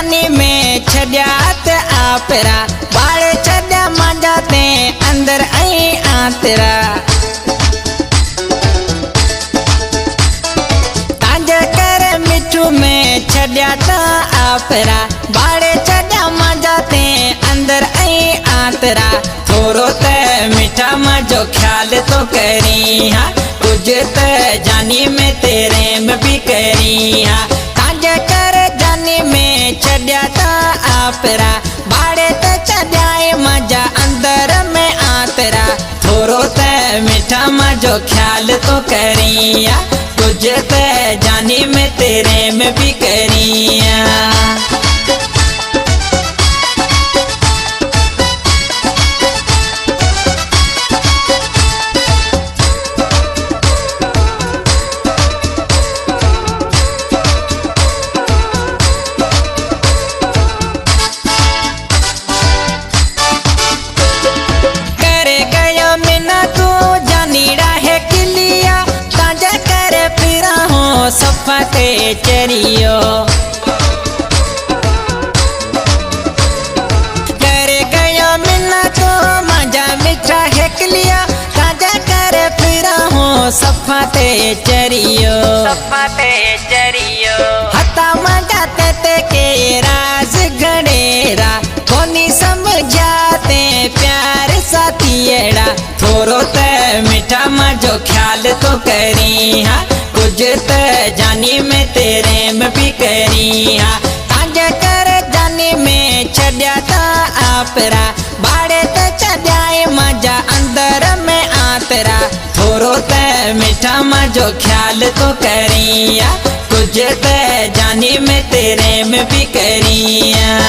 जानी में छड्यात आपरा बाड़े छड्या मजाते अंदर आई आतरा ताजा कर मिठू में छड्यात आपरा बाड़े छड्या मजाते अंदर आई आतरा थोरो ते मीठा मजो ख्याल तो करी हा कुछ ते जानी में तेरे में भी करी हा ताजा कर जानी में छड्या ता आपरा बाड़े ते छड्याए मजा अंदर में आतरा थोरो ते मीठा मजो ख्याल तो करी हा कुछ ते जानी में तेरे में भी करी हा। सफाते चरियो करे गयो मिन्ना तो मजा मीठा हेक लिया ताजा करे फिरा हो सफाते चरियो हता मजा ते के राज गणेरा कोनी समझाते प्यार साथियड़ा थोरो ते मीठा मजो ख्याल तो करी हा कुछ ते जानी में तेरे में भी करी हा ताजा कर जानी में छड्या ता आपरा बाड़े ते छड्याए मजा अंदर में आतरा थोरो ते मीठा मजो ख्याल तो करी हा कुछ ते जानी में तेरे में भी करी हा।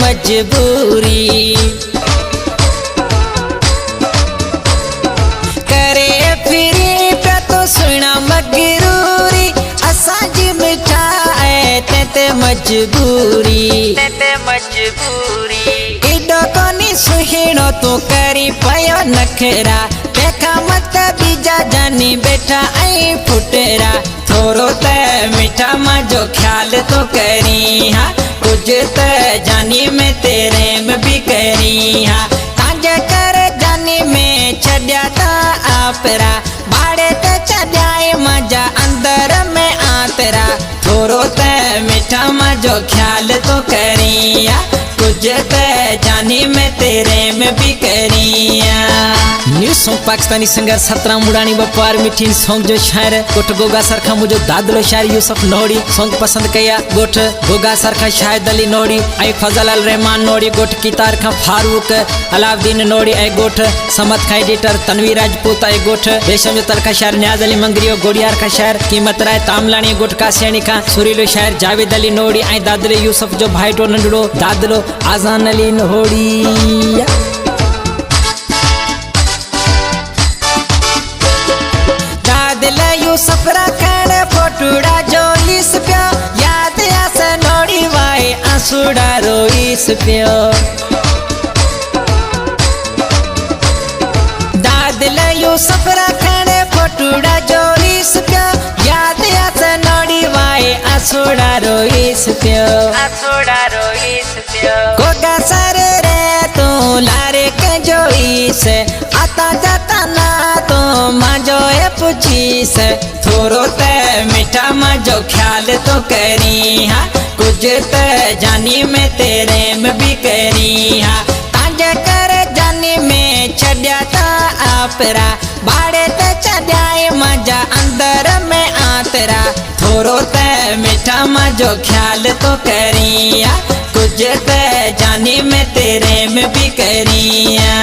मजबूरी करे फिरी पे तो सुना मगरूरी असाजी मिठा ते मजबूरी इडो कोनी सुहिणो तू करी पयो नखरा देखा मत बीजा जानी बैठा आई फुटरा थोरो ते मीठा मजो ख्याल तो करी हा कुछ ते जानी में तेरे में भी करी हा ताजा कर जानी में छड्या ता आपरा बाड़े ते छड्याए मजा अंदर में आतरा थोरो ते मीठा मजो ख्याल तो करी हा कुछ ते जानी में तेरे में भी करी हा। न्यू सॉन्ग पाकिस्तानी सिंगर सतरा मुड़ानी बपार मिठीन सॉन्ग जो शायर गोठ गोगा सरखा मुझे दादलो शायर यूसुफ नोड़ी सॉन्ग पसंद किया गोठ गोगा सरखा शाहिद अली नोड़ी आई फजल अल रहमान नोड़ी गोठ कीतार खा फारूक अलाउद्दीन नोड़ी आई गोठ समत खा एडिटर तनवीर राजपूत आई गोठ रेशम जो तरखा शायर न्याज अली मंगरियो गोड़ियार खा शायर कीमत राय तामलानी गोठ कासियानी खा सुरीलो शायर जावेद अली नोड़ी आई दादले यूसुफ जो भाईटो नंडड़ो दादलो आजान अली नोड़ी सफरा खड़े फोटूड़ा जो इस प्यो याद आस नोड़ी वाई आंसुड़ा रोइस प्यो दादल यू सफरा खड़े फोटूड़ा जो इस प्यो याद आस नोड़ी वाई आंसुड़ा रोइस प्यो गोगा सर रे तू लारे के जो इस आता जाता ना तो मजो ए पुछीस थोरो ते मीठा मजो ख्याल तो करी हा कुछ ते जानी में तेरे में भी करी हा ताजा कर जानी में छड्या ता आपरा बाड़े ते छड्याए मजा अंदर में आतरा थोरो ते मीठा मजो ख्याल तो करी हा कुछ ते जानी में तेरे में भी करी हा।